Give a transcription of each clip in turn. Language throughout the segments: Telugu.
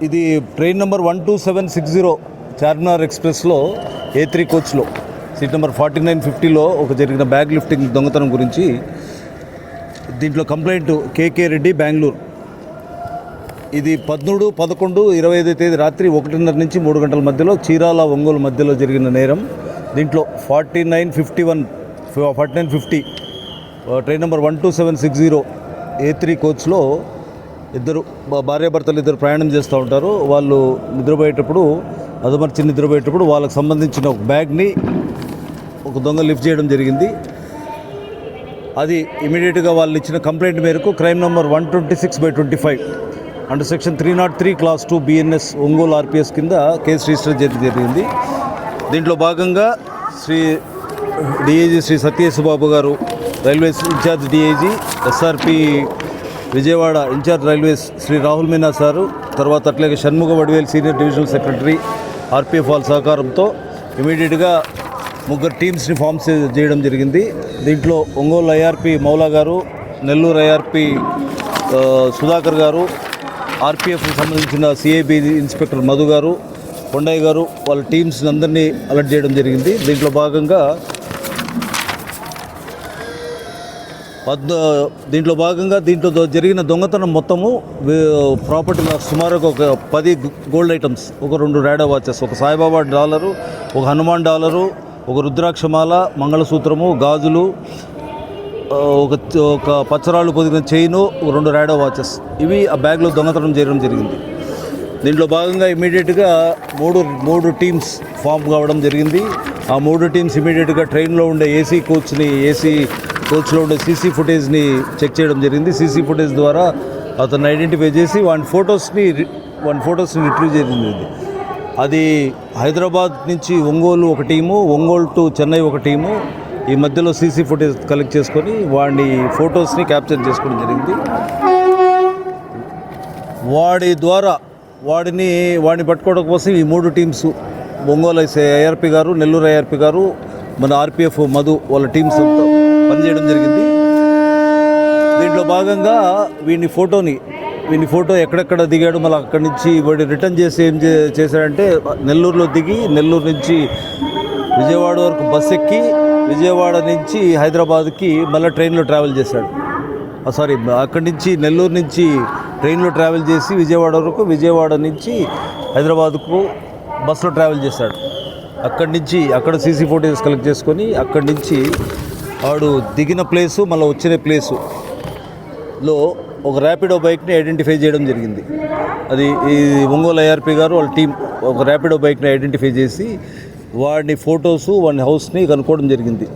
ఇది ట్రైన్ నెంబర్ 12760 చార్మినార్ ఎక్స్ప్రెస్లో A3 కోచ్లో సీట్ నెంబర్ 4950లో ఒక జరిగిన బ్యాగ్ లిఫ్టింగ్ దొంగతనం గురించి దీంట్లో కంప్లైంట్ కేకే రెడ్డి బెంగళూరు. ఇది 13/11/25 తేదీ రాత్రి 1:30 నుంచి 3 గంటల మధ్యలో చీరాల ఒంగోలు మధ్యలో జరిగిన నేరం. దీంట్లో 4950 ట్రైన్ నెంబర్ 12760 A3 కోచ్లో ఇద్దరు భార్యాభర్తలు ఇద్దరు ప్రయాణం చేస్తూ ఉంటారు. వాళ్ళు నిద్రపోయేటప్పుడు అదమర్చి నిద్రపోయేటప్పుడు వాళ్ళకి సంబంధించిన ఒక బ్యాగ్ని ఒక దొంగ లిఫ్ట్ చేయడం జరిగింది. అది ఇమీడియట్గా వాళ్ళు ఇచ్చిన కంప్లైంట్ మేరకు crime number 126/25 under section 303 class 2 BNS Ongole RPS కింద కేసు రిజిస్టర్ చేయడం జరిగింది. దీంట్లో భాగంగా DIG శ్రీ సత్యేశబాబు గారు, railways incharge DIG, SRP Vijayawada incharge railways Sri Rahul Meena sir, తర్వాత అట్లాగే Shanmuga Vadivel senior divisional secretary RPF వాళ్ళ సహకారంతో ఇమీడియట్గా 3 టీమ్స్ని ఫామ్ చేయడం జరిగింది. దీంట్లో ఒంగోలు IRP మౌలా గారు, నెల్లూరు IRP సుధాకర్ గారు, RPFకి సంబంధించిన CIB ఇన్స్పెక్టర్ మధు గారు, కొండయ్య గారు వాళ్ళ టీమ్స్ అందరినీ అలర్ట్ చేయడం జరిగింది. దీంట్లో భాగంగా దీంట్లో జరిగిన దొంగతనం మొత్తము ప్రాపర్టీ సుమారుగా ఒక 10 గోల్డ్ ఐటమ్స్, ఒక 2 రాడో వాచెస్, ఒక సాయిబాబా డాలరు, ఒక హనుమాన్ డాలరు, ఒక రుద్రాక్షమాల, మంగళసూత్రము, గాజులు, ఒక పచ్చరాళ్ళు పొదిగిన చైను, 2 రాడో వాచెస్, ఇవి ఆ బ్యాగ్లో దొంగతనం చేయడం జరిగింది. దీంట్లో భాగంగా ఇమీడియట్గా మూడు టీమ్స్ ఫామ్ కావడం జరిగింది. ఆ 3 టీమ్స్ ఇమీడియట్గా ట్రైన్లో ఉండే ఏసీ కోచ్లో ఉండే CC ఫుటేజ్ని చెక్ చేయడం జరిగింది. CC ఫుటేజ్ ద్వారా అతన్ని ఐడెంటిఫై చేసి వాని ఫొటోస్ని రిట్రీవ్ చేయడం జరిగింది. అది హైదరాబాద్ నుంచి ఒంగోలు ఒక టీము, ఒంగోలు టు చెన్నై ఒక టీము, ఈ మధ్యలో CC ఫుటేజ్ కలెక్ట్ చేసుకొని వాడి ఫొటోస్ని క్యాప్చర్ చేసుకోవడం జరిగింది. వాడిని పట్టుకోవడం కోసం ఈ 3 టీమ్స్ ఒంగోలు IRP గారు, నెల్లూరు IRP గారు, మన RPF మధు వాళ్ళ టీమ్స్ పనిచేయడం జరిగింది. దీంట్లో భాగంగా వీని ఫోటో ఎక్కడెక్కడ దిగాడు, మళ్ళీ అక్కడి నుంచి వాడు రిటర్న్ చేసి ఏం చేశాడంటే నెల్లూరులో దిగి నెల్లూరు నుంచి విజయవాడ వరకు బస్ ఎక్కి విజయవాడ నుంచి హైదరాబాద్కి మళ్ళీ ట్రైన్లో ట్రావెల్ చేశాడు. అక్కడి నుంచి నెల్లూరు నుంచి ట్రైన్లో ట్రావెల్ చేసి విజయవాడ వరకు, విజయవాడ నుంచి హైదరాబాద్కు బస్సులో ట్రావెల్ చేశాడు. అక్కడ CC ఫోటోస్ కలెక్ట్ చేసుకొని అక్కడి నుంచి వాడు దిగిన ప్లేసు మళ్ళీ వచ్చిన ప్లేసులో ఒక ర్యాపిడో బైక్ని ఐడెంటిఫై చేయడం జరిగింది. అది ఈ ఒంగోలు IRP గారు వాళ్ళ టీం ఒక ర్యాపిడో బైక్ని ఐడెంటిఫై చేసి వాడి ఫొటోసు వాడి హౌస్ని కనుక్కోవడం జరిగింది.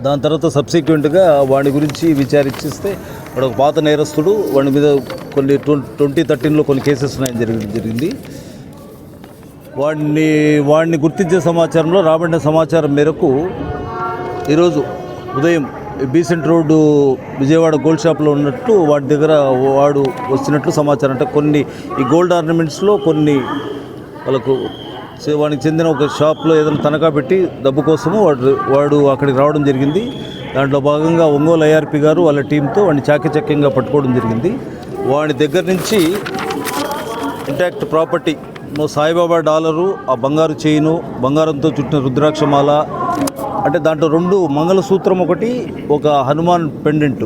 దాని తర్వాత సబ్సిక్వెంట్గా వాడి గురించి విచారిస్తే వాడు ఒక పాత నేరస్తుడు, వాడి మీద కొన్ని 2013లో కొన్ని కేసెస్ ఉన్నాయని జరిగింది. వాడిని గుర్తించే సమాచారంలో రాబడిన సమాచారం మేరకు ఈరోజు ఉదయం బీసెంట్ రోడ్డు విజయవాడ గోల్డ్ షాప్లో ఉన్నట్టు వాడి దగ్గర వాడు వచ్చినట్లు సమాచారం. అంటే కొన్ని ఈ గోల్డ్ ఆర్నమెంట్స్లో కొన్ని వాడికి చెందిన ఒక షాప్లో ఏదైనా తనఖా పెట్టి డబ్బు కోసము వాడు అక్కడికి రావడం జరిగింది. దాంట్లో భాగంగా ఒంగోలు IRP గారు వాళ్ళ టీంతో వాడిని చాకచక్యంగా పట్టుకోవడం జరిగింది. వాడి దగ్గర నుంచి ఇంటాక్ట్ ప్రాపర్టీ సాయిబాబా డాలరు, ఆ బంగారు చైను, బంగారంతో చుట్టిన రుద్రాక్షమాల, అంటే దాంట్లో 2 మంగళసూత్రం, ఒక హనుమాన్ పెండెంట్,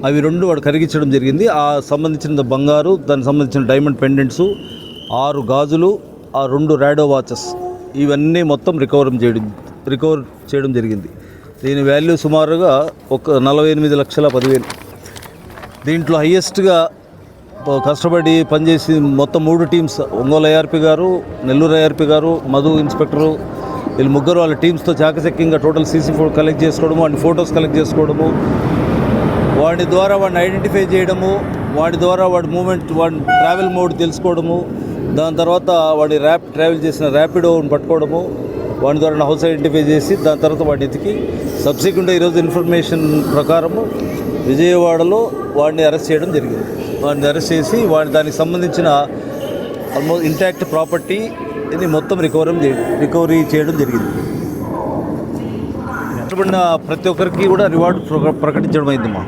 అవి 2 వాడు కరిగించడం జరిగింది. ఆ సంబంధించిన బంగారు, దానికి సంబంధించిన డైమండ్ పెండెంట్సు, 6 గాజులు, ఆ 2 రాడో వాచెస్, ఇవన్నీ మొత్తం రికవర్ చేయడం జరిగింది. దీని వాల్యూ సుమారుగా ఒక 48,10,10,000. దీంట్లో హయ్యెస్ట్గా కష్టపడి పనిచేసి మొత్తం 3 టీమ్స్ ఒంగోలు IRP గారు, నెల్లూరు IRP గారు, మధు ఇన్స్పెక్టరు, వీళ్ళు 3 వాళ్ళ టీమ్స్తో చాకచక్యంగా టోటల్ CC కలెక్ట్ చేసుకోవడము, వాడి ఫొటోస్ కలెక్ట్ చేసుకోవడము, వాడి ద్వారా వాడిని ఐడెంటిఫై చేయడము, వాడి ద్వారా వాడి మూమెంట్, వాడి ట్రావెల్ మోడ్ తెలుసుకోవడము, దాని తర్వాత వాడి ట్రావెల్ చేసిన ర్యాపిడోని పట్టుకోవడము, వాడి ద్వారా హౌస్ ఐడెంటిఫై చేసి దాని తర్వాత వాడిని ఎతికి సబ్సిక్వెంట్గా ఈరోజు ఇన్ఫర్మేషన్ ప్రకారము విజయవాడలో వాడిని అరెస్ట్ చేయడం జరిగింది. వాడిని అరెస్ట్ చేసి దానికి సంబంధించిన ఆల్మోస్ట్ ఇంటాక్ట్ ప్రాపర్టీని మొత్తం రికవరీ చేయడం జరిగింది. ప్రతి ఒక్కరికి కూడా రివార్డు ప్రకటించడం అయిందమ్మా.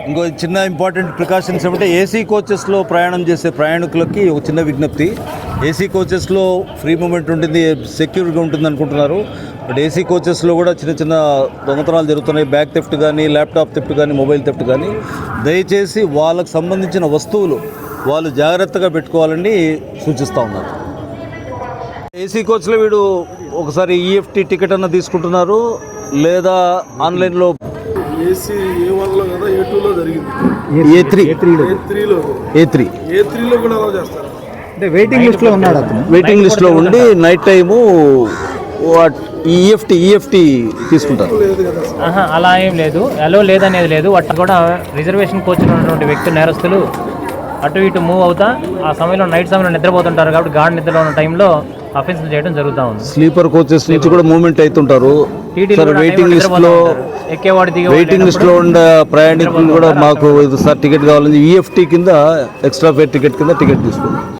ఇంకో చిన్న ఇంపార్టెంట్ ప్రికాషన్స్ ఏమంటే ఏసీ కోచెస్లో ప్రయాణం చేసే ప్రయాణికులకి ఒక చిన్న విజ్ఞప్తి. ఏసీ కోచెస్లో ఫ్రీ మూమెంట్ ఉంటుంది, సెక్యూర్గా ఉంటుంది అనుకుంటున్నారు. బట్ ఏసీ కోచెస్లో కూడా చిన్న చిన్న దొంగతనాలు జరుగుతున్నాయి. బ్యాగ్ థెఫ్ట్ కానీ, ల్యాప్టాప్ థెఫ్ట్ కానీ, మొబైల్ థెఫ్ట్ కానీ. దయచేసి వాళ్ళకు సంబంధించిన వస్తువులు వాళ్ళు జాగ్రత్తగా పెట్టుకోవాలని సూచిస్తూ ఉన్నారు. ఏసీ కోచ్లో వీడు ఒకసారి ఈఎఫ్టీ టికెట్ అన్న తీసుకుంటున్నారు, లేదా ఆన్లైన్లో ఏసీ A1లో కదా A2లో జరిగింది. A3లో కూడా అలా చేస్తారు. అంటే వెయిటింగ్ లిస్ట్లో ఉన్నాడు అతను. వెయిటింగ్ లిస్ట్లో ఉండి నైట్ టైము ఈఎఫ్టీ తీసుకుంటారు. లేదు కదా అలా ఏం లేదు, అలో లేదనేది లేదు. అట్లా కూడా రిజర్వేషన్ కోచ్లో ఉన్నటువంటి వ్యక్తులు, నేరస్తులు అటు ఇటు మూవ్ అవుతా ఆ సమయంలో నైట్ సమయంలో నిద్రపోతుంటారు కాబట్టి గాఢ నిద్రలో ఉన్న టైంలో అఫెన్స్ చేయడం జరుగుతూ ఉంది. స్లీపర్ కోచెస్ నుంచి కూడా మూవ్మెంట్ అవుతుంటారు. సార్ వెయిటింగ్ లిస్ట్లో వెయిటింగ్ లిస్ట్లో ఉన్న ప్రయాణికులు కూడా మాకు సార్ టికెట్ కావాలని ఈఎఫ్టీ కింద ఎక్స్ట్రా ఫేర్ టికెట్ కింద టికెట్ తీసుకోండి.